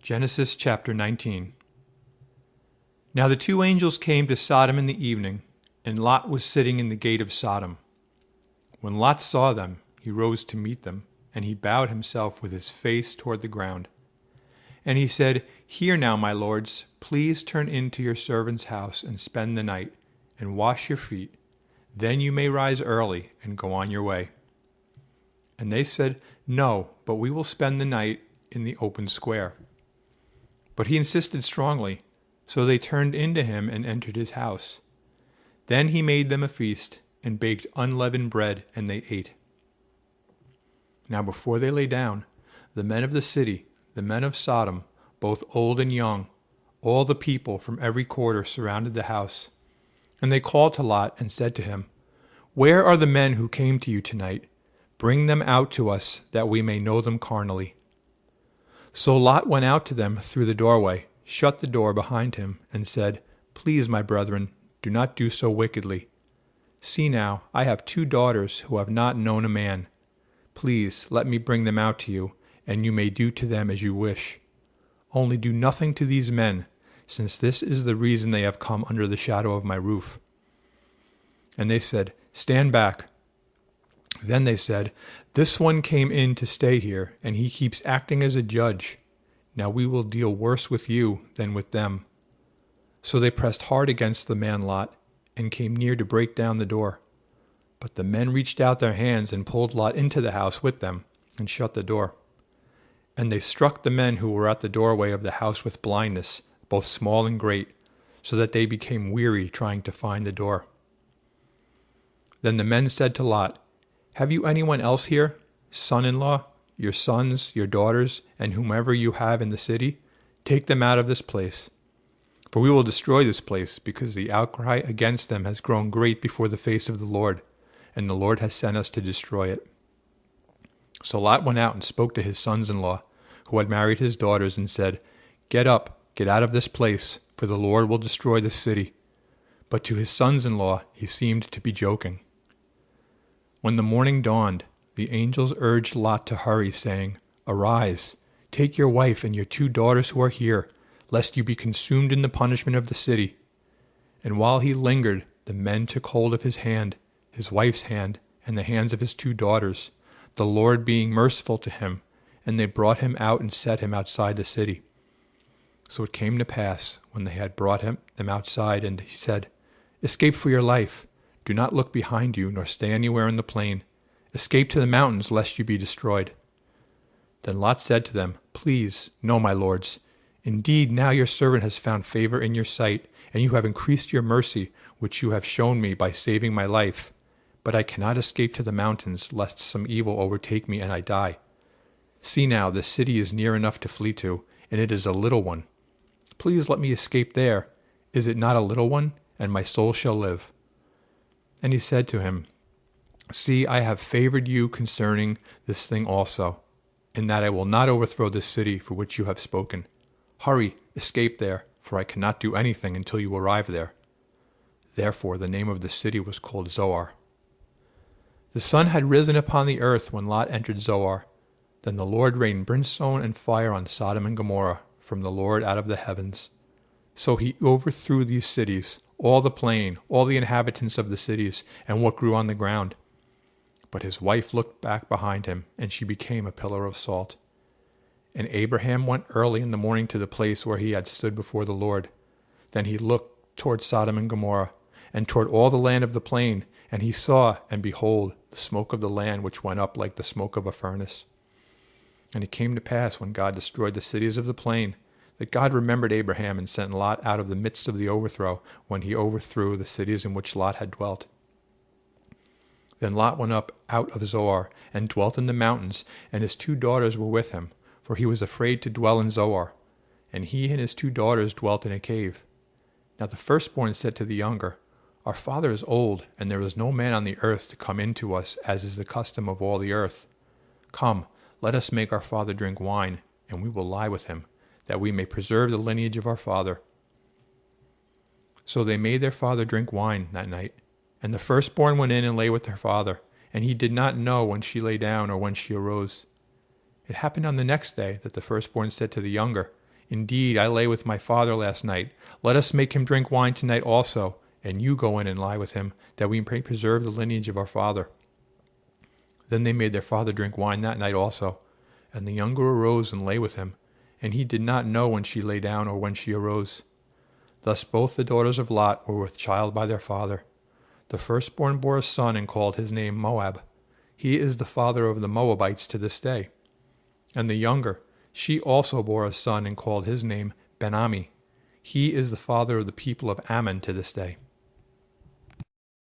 Genesis chapter 19. Now the two angels came to Sodom in the evening, and Lot was sitting in the gate of Sodom. When Lot saw them, he rose to meet them, and he bowed himself with his face toward the ground. And he said, "Hear now, my lords, please turn into your servant's house and spend the night, and wash your feet. Then you may rise early and go on your way." And they said, "No, but we will spend the night in the open square." But he insisted strongly, so they turned into him and entered his house. Then he made them a feast, and baked unleavened bread, and they ate. Now before they lay down, the men of the city, the men of Sodom, both old and young, all the people from every quarter surrounded the house. And they called to Lot and said to him, "Where are the men who came to you tonight? Bring them out to us, that we may know them carnally." So Lot went out to them through the doorway, shut the door behind him, and said, "Please, my brethren, do not do so wickedly. See now, I have 2 daughters who have not known a man. Please let me bring them out to you, and you may do to them as you wish. Only do nothing to these men, since this is the reason they have come under the shadow of my roof." And they said, "Stand back." Then they said, "This one came in to stay here, and he keeps acting as a judge. Now we will deal worse with you than with them." So they pressed hard against the man Lot, and came near to break down the door. But the men reached out their hands and pulled Lot into the house with them, and shut the door. And they struck the men who were at the doorway of the house with blindness, both small and great, so that they became weary trying to find the door. Then the men said to Lot, "Have you anyone else here, son-in-law, your sons, your daughters, and whomever you have in the city? Take them out of this place. For we will destroy this place, because the outcry against them has grown great before the face of the Lord, and the Lord has sent us to destroy it." So Lot went out and spoke to his sons-in-law, who had married his daughters, and said, "Get up, get out of this place, for the Lord will destroy this city." But to his sons-in-law he seemed to be joking. When the morning dawned, the angels urged Lot to hurry, saying, "Arise, take your wife and your 2 daughters who are here, lest you be consumed in the punishment of the city." And while he lingered, the men took hold of his hand, his wife's hand, and the hands of his 2 daughters, the Lord being merciful to him, and they brought him out and set him outside the city. So it came to pass, when they had brought them outside, and he said, "Escape for your life. Do not look behind you, nor stay anywhere in the plain. Escape to the mountains, lest you be destroyed." Then Lot said to them, "Please, no, my lords. Indeed, now your servant has found favor in your sight, and you have increased your mercy, which you have shown me by saving my life. But I cannot escape to the mountains, lest some evil overtake me and I die. See now, the city is near enough to flee to, and it is a little one. Please let me escape there. Is it not a little one? And my soul shall live." And he said to him, "See, I have favored you concerning this thing also, in that I will not overthrow this city for which you have spoken. Hurry, escape there, for I cannot do anything until you arrive there." Therefore the name of the city was called Zoar. The sun had risen upon the earth when Lot entered Zoar. Then the Lord rained brimstone and fire on Sodom and Gomorrah from the Lord out of the heavens. So he overthrew these cities, all the plain, all the inhabitants of the cities, and what grew on the ground. But his wife looked back behind him, and she became a pillar of salt. And Abraham went early in the morning to the place where he had stood before the Lord. Then he looked toward Sodom and Gomorrah, and toward all the land of the plain, and he saw, and behold, the smoke of the land which went up like the smoke of a furnace. And it came to pass, when God destroyed the cities of the plain, that God remembered Abraham and sent Lot out of the midst of the overthrow, when he overthrew the cities in which Lot had dwelt. Then Lot went up out of Zoar, and dwelt in the mountains, and his 2 daughters were with him, for he was afraid to dwell in Zoar. And he and his 2 daughters dwelt in a cave. Now the firstborn said to the younger, "Our father is old, and there is no man on the earth to come in to us, as is the custom of all the earth. Come, let us make our father drink wine, and we will lie with him, that we may preserve the lineage of our father." So they made their father drink wine that night. And the firstborn went in and lay with her father, and he did not know when she lay down or when she arose. It happened on the next day that the firstborn said to the younger, Indeed, I lay with my father last night. Let us make him drink wine tonight also, and you go in and lie with him, that we may preserve the lineage of our father." Then they made their father drink wine that night also. And the younger arose and lay with him, and he did not know when she lay down or when she arose. Thus both the daughters of Lot were with child by their father. The firstborn bore a son and called his name Moab. He is the father of the Moabites to this day. And the younger, she also bore a son and called his name Ben-Ami. He is the father of the people of Ammon to this day.